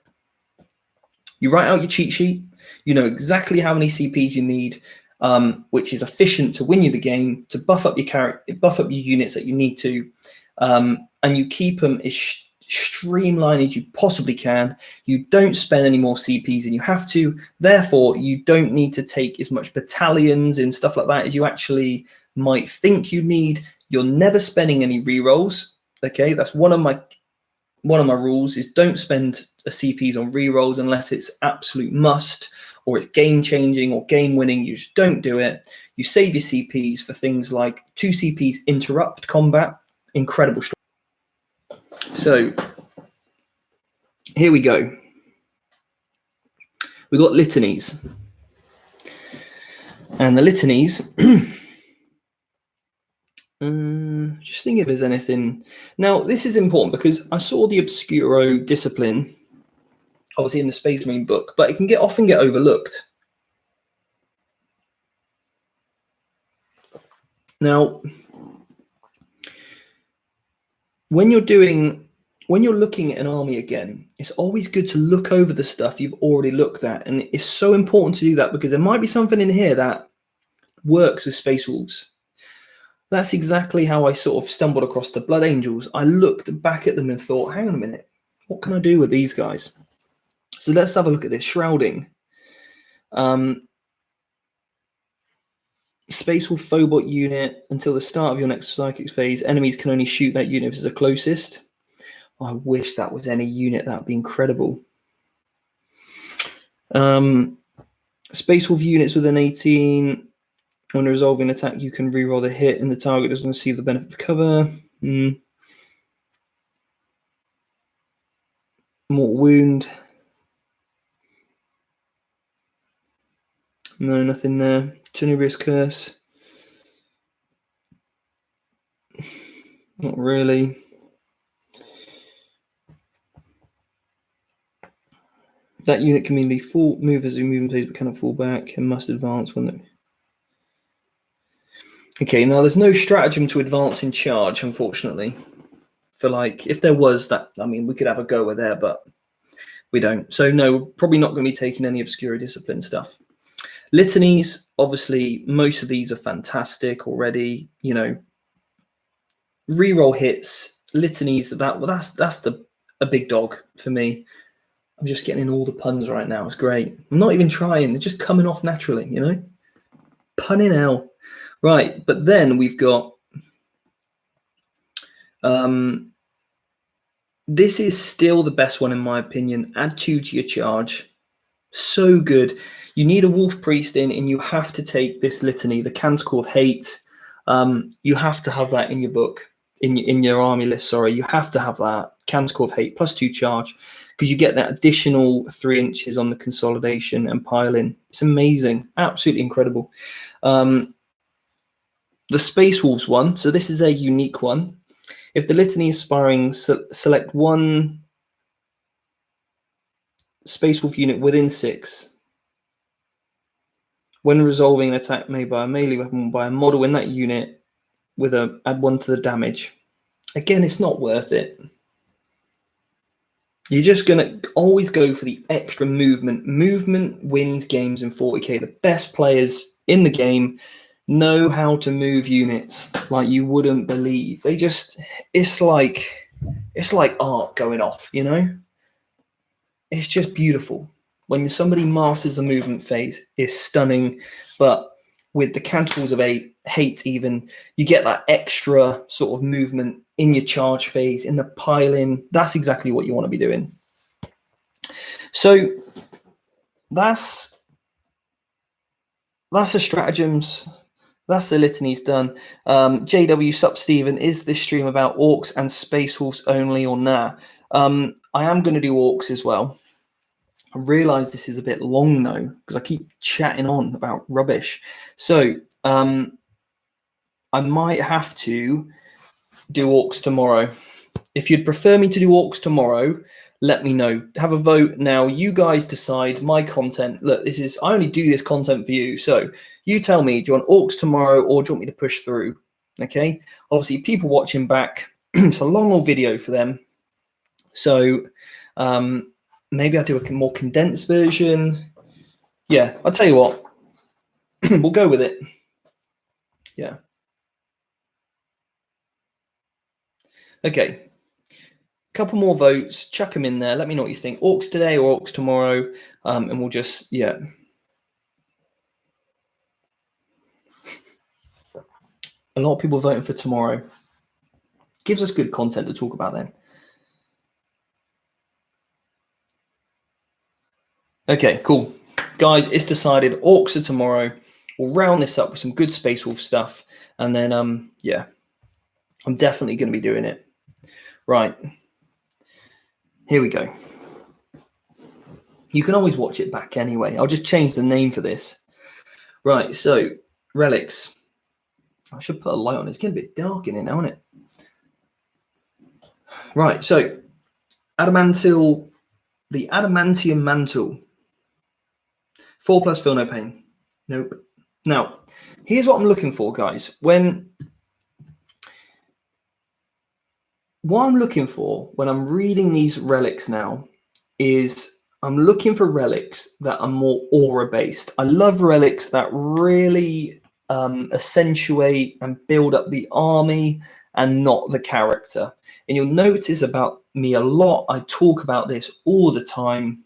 you write out your cheat sheet, you know exactly how many CPs you need, which is efficient to win you the game, to buff up your character, buff up your units that you need to, and you keep them as streamlined as you possibly can. You don't spend any more CPs than you have to, therefore you don't need to take as much battalions and stuff like that as you actually might think you need. You're never spending any rerolls. Okay, that's one of my rules, is don't spend CPs on rerolls unless it's absolute must or it's game changing or game winning. You just don't do it. You save your CPs for things like 2 CPs interrupt combat. Incredible. So here we go. We've got litanies. And the litanies, just think if there's anything. Now, this is important because I saw the Obscuro discipline, obviously in the Space Marine book, but it can often get overlooked. Now, when you're looking at an army again, it's always good to look over the stuff you've already looked at. And it's so important to do that because there might be something in here that works with Space Wolves. That's exactly how I sort of stumbled across the Blood Angels. I looked back at them and thought, hang on a minute, what can I do with these guys? So let's have a look at this. Shrouding. Space Wolf Phobot unit. Until the start of your next Psychics phase, enemies can only shoot that unit if it's the closest. I wish that was any unit. That would be incredible. Space Wolf units within 18. When resolving an attack, you can reroll the hit and the target doesn't receive the benefit of cover. Mortal wound. No, nothing there. Tenebrious curse. Not really. That unit can be full move as a moving phase but cannot fall back and must advance when Okay, now there's no stratagem to advance in charge, unfortunately. For like, if there was that, I mean, we could have a go with there, but we don't. So no, we're probably not going to be taking any Obscura Discipline stuff. Litanies, obviously, most of these are fantastic already. You know, reroll hits, litanies. That's a big dog for me. I'm just getting in all the puns right now. It's great. I'm not even trying. They're just coming off naturally. You know, punning out. Right, but then we've got. This is still the best one in my opinion. Add 2 to your charge. So good. You need a wolf priest in, and you have to take this litany, the Canticle of Hate. You have to have that in your book, in your army list. Sorry, you have to have that Canticle of Hate plus 2 charge, because you get that additional 3 inches on the consolidation and pile in. It's amazing, absolutely incredible. The Space Wolves one. So this is a unique one. If the litany is sparring, select 1 Space Wolf unit within 6. When resolving an attack made by a melee weapon by a model in that unit, add 1 to the damage. Again, it's not worth it. You're just going to always go for the extra movement. Movement wins games in 40k. The best players in the game know how to move units like you wouldn't believe. It's like art going off, you know? It's just beautiful. When somebody masters a movement phase, it's stunning. But with the Canticles of Hate even, you get that extra sort of movement in your charge phase, in the pile-in. That's exactly what you want to be doing. So that's the stratagems. That's the litanies done. JW Sup Stephen, is this stream about orcs and space wolves only or nah? I am going to do orcs as well. I realise this is a bit long though, because I keep chatting on about rubbish. So I might have to do orcs tomorrow. If you'd prefer me to do orcs tomorrow, let me know. Have a vote now. You guys decide my content. Look, I only do this content for you. So you tell me, do you want orcs tomorrow or do you want me to push through? Okay. Obviously, people watching back, it's a long old video for them. So maybe I'll do a more condensed version. Yeah, I'll tell you what. We'll go with it. Yeah. Okay. Couple more votes, chuck them in there. Let me know what you think. Orcs today or orcs tomorrow, and we'll just, yeah. A lot of people voting for tomorrow. Gives us good content to talk about then. Okay, cool. Guys, it's decided. Orcs are tomorrow. We'll round this up with some good Space Wolf stuff. And then, yeah, I'm definitely going to be doing it. Right. Here we go. You can always watch it back anyway. I'll just change the name for this. Right, so relics. I should put a light on it. It's getting a bit dark in here now, isn't it? Right, so adamantium, the adamantium mantle. 4+ feel no pain. Nope. Now, here's what I'm looking for, guys. What I'm looking for when I'm reading these relics now is I'm looking for relics that are more aura-based. I love relics that really accentuate and build up the army and not the character. And you'll notice about me a lot, I talk about this all the time.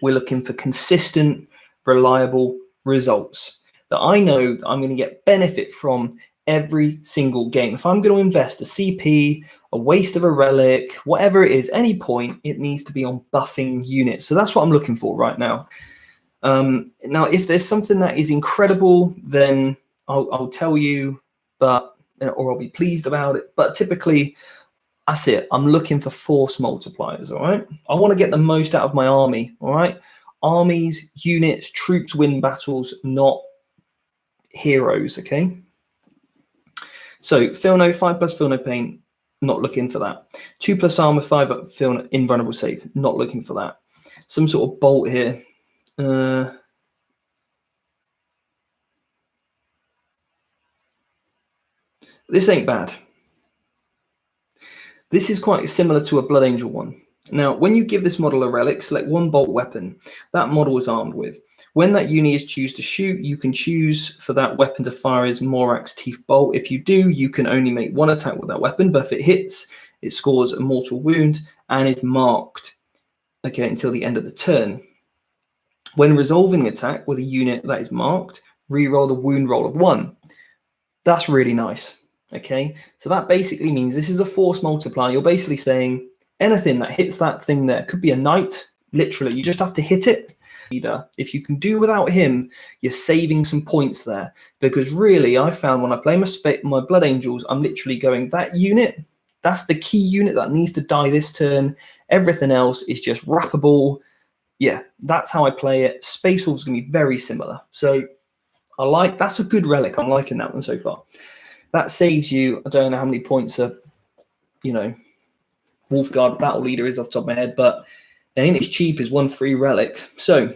We're looking for consistent, reliable results that I know that I'm going to get benefit from every single game. If I'm going to invest a CP, a waste of a relic, whatever it is, any point, it needs to be on buffing units. So that's what I'm looking for right now. Now, if there's something that is incredible, then I'll tell you, or I'll be pleased about it. But typically, that's it. I'm looking for force multipliers, all right? I want to get the most out of my army, all right? Armies, units, troops win battles, not heroes, okay? So, feel no, 5+ feel no pain, not looking for that. 2+ armor, 5 feel no, invulnerable save, not looking for that. Some sort of bolt here. This ain't bad. This is quite similar to a Blood Angel one. Now, when you give this model a relic, select one bolt weapon that model is armed with. When that unit is choose to shoot, you can choose for that weapon to fire as Morax Teeth Bolt. If you do, you can only make one attack with that weapon, but if it hits, it scores a mortal wound and is marked, okay, until the end of the turn. When resolving an attack with a unit that is marked, reroll the wound roll of 1. That's really nice, okay? So that basically means this is a force multiplier. You're basically saying anything that hits that thing there, could be a knight, literally, you just have to hit it. If you can do without him, you're saving some points there. Because really, I found when I play my Blood Angels, I'm literally going, that unit, that's the key unit that needs to die this turn. Everything else is just wrappable. Yeah, that's how I play it. Space Wolf's going to be very similar. So that's a good relic. I'm liking that one so far. That saves you, I don't know how many points Wolfguard Battle Leader is off the top of my head, but it ain't as cheap as 1 free relic. So,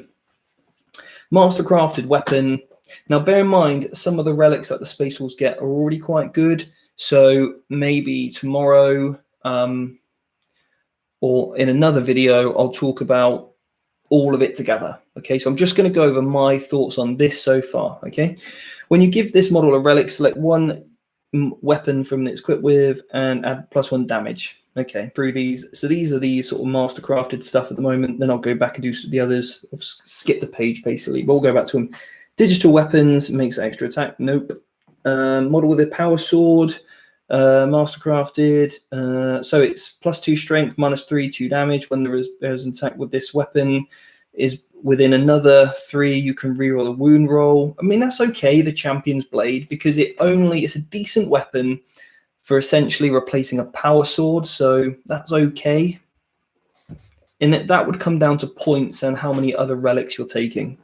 Mastercrafted weapon. Now, bear in mind, some of the relics that the Space Wolves get are already quite good. So, maybe tomorrow or in another video, I'll talk about all of it together. Okay, so I'm just going to go over my thoughts on this so far. Okay, when you give this model a relic, select one weapon from it's equipped with and add +1 damage. Okay, through these. So these are the sort of mastercrafted stuff at the moment. Then I'll go back and do the others. I've skipped the page basically, but we'll go back to them. Digital weapons makes extra attack. Nope. Model with a power sword. Mastercrafted. So it's +2 strength, -3, 2 damage. When there's an attack with this weapon, is within another 3, you can reroll a wound roll. I mean, that's okay, the Champion's Blade, because it's a decent weapon for essentially replacing a power sword, so that's okay. And that would come down to points and how many other relics you're taking.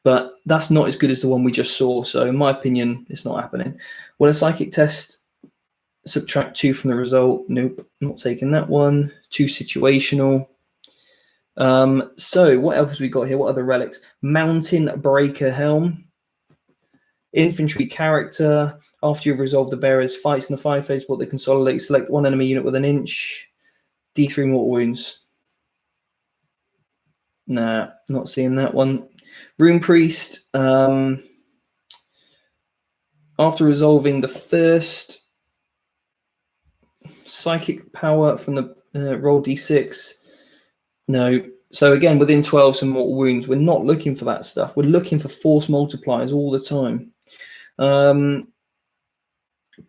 But that's not as good as the one we just saw, so in my opinion, it's not happening. Will a psychic test subtract 2 from the result? Nope, not taking that one. Too situational. So what else have we got here? What other relics? Mountain Breaker Helm. Infantry character. After you've resolved the bearer's fights in the 5 phase, what they consolidate, select 1 enemy unit with an inch. D3 mortal wounds. Nah, not seeing that one. Rune Priest. After resolving the first psychic power from the roll D6. No. So again, within 12, some mortal wounds. We're not looking for that stuff. We're looking for force multipliers all the time.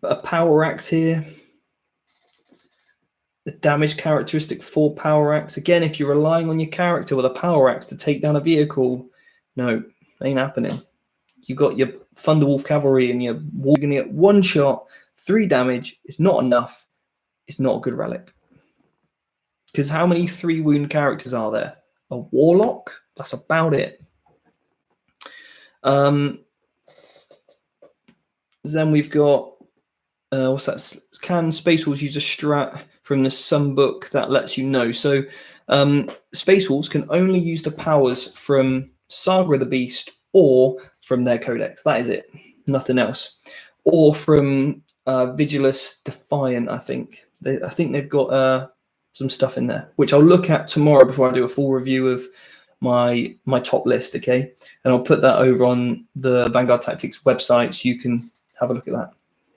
A power axe here. The damage characteristic for power axe. Again, if you're relying on your character with a power axe to take down a vehicle, no, ain't happening. You got your Thunderwolf cavalry and you're going to get 1 shot, 3 damage. It's not enough. It's not a good relic. Because how many 3 wound characters are there? A warlock? That's about it. Then we've got what's that? Can Space Wolves use a strat from the Sun Book that lets you know? So Space Wolves can only use the powers from Saga of the Beast or from their codex. That is it. Nothing else. Or from Vigilus Defiant, I think. I think they've got some stuff in there, which I'll look at tomorrow before I do a full review of my top list, okay? And I'll put that over on the Vanguard Tactics website so you can have a look at that.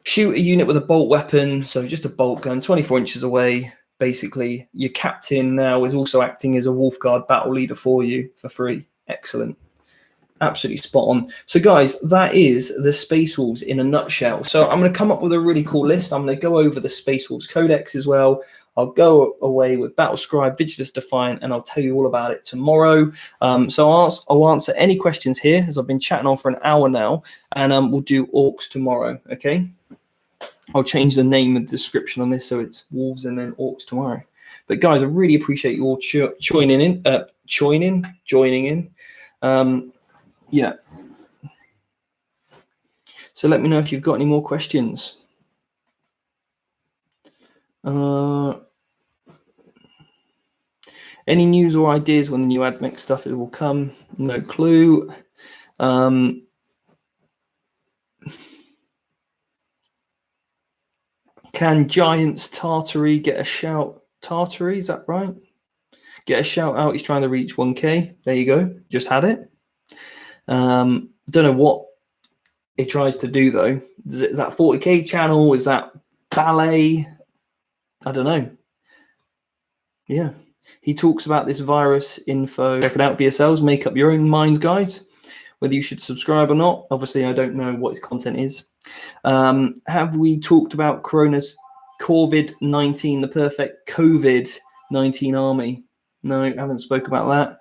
Shoot a unit with a bolt weapon, so just a bolt gun, 24 inches away. Basically, your captain now is also acting as a Wolfguard battle leader for you for free. Excellent. Absolutely spot on. So guys, that is the Space Wolves in a nutshell. So I'm going to come up with a really cool list. I'm going to go over the Space Wolves Codex as well. I'll go away with Battle Scribe, Vigilus Defiant, and I'll tell you all about it tomorrow. So I'll answer any questions here, as I've been chatting on for an hour now, and we'll do Orcs tomorrow, okay? I'll change the name and description on this so it's Wolves and then Orcs tomorrow. But guys, I really appreciate you all joining in. Yeah. So let me know if you've got any more questions. Any news or ideas when the new AdMech stuff will come? No clue. Can Giants Tartary get a shout? Tartary, is that right? Get a shout out. He's trying to reach 1K. There you go. Just had it. Don't know what it tries to do though. Is that 40K channel? Is that ballet? I don't know. Yeah. He talks about this virus info. Check it out for yourselves. Make up your own minds, guys, whether you should subscribe or not. Obviously, I don't know what his content is. Have we talked about Corona's COVID-19, the perfect COVID-19 army? No, I haven't spoke about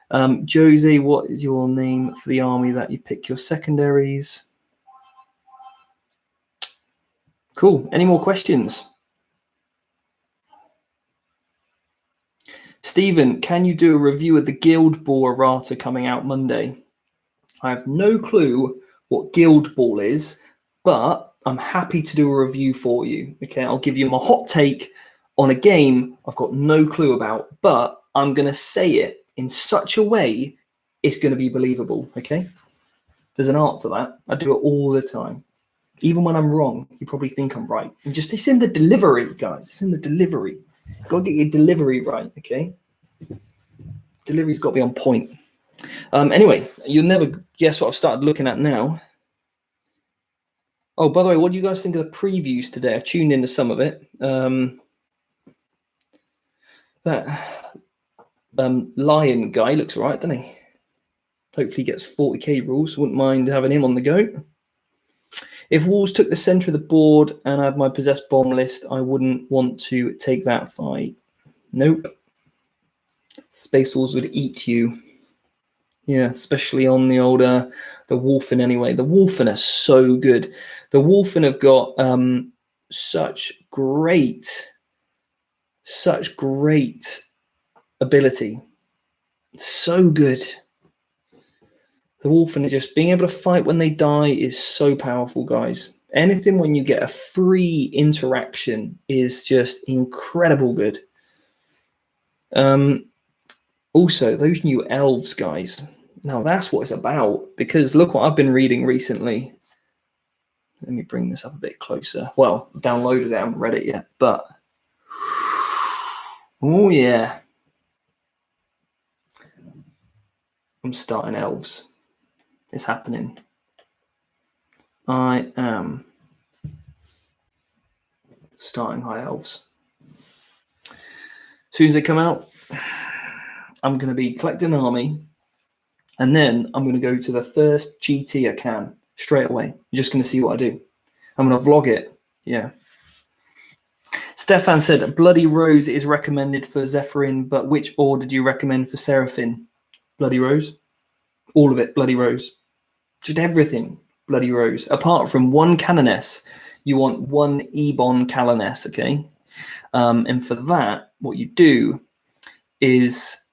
that. Josie, what is your name for the army that you pick your secondaries? Cool. Any more questions? Stephen, can you do a review of the Guild Ball errata coming out Monday? I have no clue what Guild Ball is, but I'm happy to do a review for you. Okay, I'll give you my hot take on a game I've got no clue about, but I'm going to say it in such a way it's going to be believable. Okay, there's an art to that. I do it all the time. Even when I'm wrong, you probably think I'm right. And just it's in the delivery, guys. It's in the delivery. Got to get your delivery right, okay? Delivery's got to be on point. Anyway, you'll never guess what I've started looking at now. Oh, by the way, what do you guys think of the previews today? I tuned into some of it. That Lion guy looks all right, doesn't he? Hopefully he gets 40k rules. Wouldn't mind having him on the go. If Wolves took the center of the board and I had my possessed bomb list, I wouldn't want to take that fight. Nope. Space Wolves would eat you. Yeah, especially on the older the Wolfen anyway. The Wolfen are so good. The Wolfen have got such great ability. So good. The Wolfen are just being able to fight when they die is so powerful, guys. Anything when you get a free interaction is just incredible good. Also, those new elves, guys. Now that's what it's about, because look what I've been reading recently. Let me bring this up a bit closer. Well, downloaded it, I haven't read it yet, but oh yeah. I'm starting elves. It's happening. I am starting high elves. As soon as they come out, I'm going to be collecting an army, and then I'm going to go to the first GT I can straight away. I'm just going to see what I do. I'm going to vlog it. Yeah. Stefan said Bloody Rose is recommended for Zephyrin, but which ore did you recommend for Seraphim? Bloody Rose. All of it, Bloody Rose. Just everything, Bloody Rose. Apart from one Canoness. You want one Ebon Canoness, okay? And for that, what you do is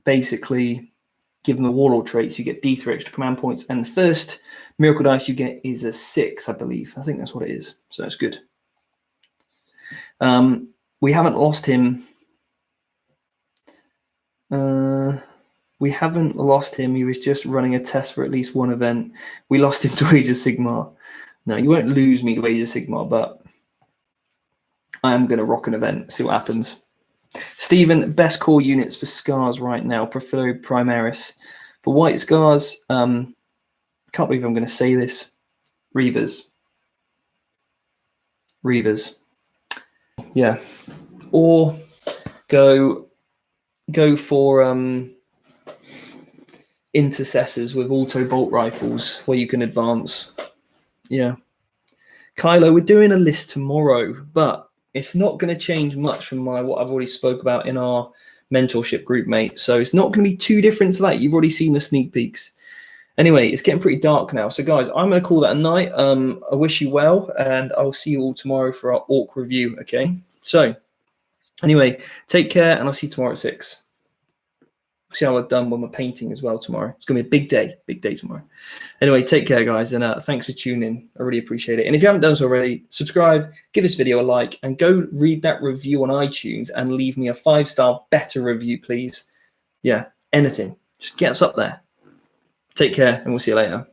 basically give them the Warlord traits. You get D3 extra command points. And the first Miracle Dice you get is a 6, I believe. I think that's what it is. So it's good. We haven't lost him. We haven't lost him. He was just running a test for at least one event. We lost him to Age of Sigmar. No, you won't lose me to Age of Sigmar, but I am going to rock an event, see what happens. Stephen, best core units for Scars right now. Prefer Primaris. For White Scars, can't believe I'm going to say this. Reavers. Yeah. Or go for intercessors with auto bolt rifles where you can advance. Yeah. Kylo, we're doing a list tomorrow, but it's not going to change much from what I've already spoke about in our mentorship group, mate. So it's not going to be too different to that. You've already seen the sneak peeks. Anyway, it's getting pretty dark now. So, guys, I'm going to call that a night. I wish you well, and I'll see you all tomorrow for our Orc review, okay? So, anyway, take care, and I'll see you tomorrow at 6. See how I've done with my painting as well tomorrow. It's going to be a big day tomorrow. Anyway, take care, guys, and thanks for tuning in. I really appreciate it. And if you haven't done so already, subscribe, give this video a like, and go read that review on iTunes and leave me a 5-star better review, please. Yeah, anything. Just get us up there. Take care, and we'll see you later.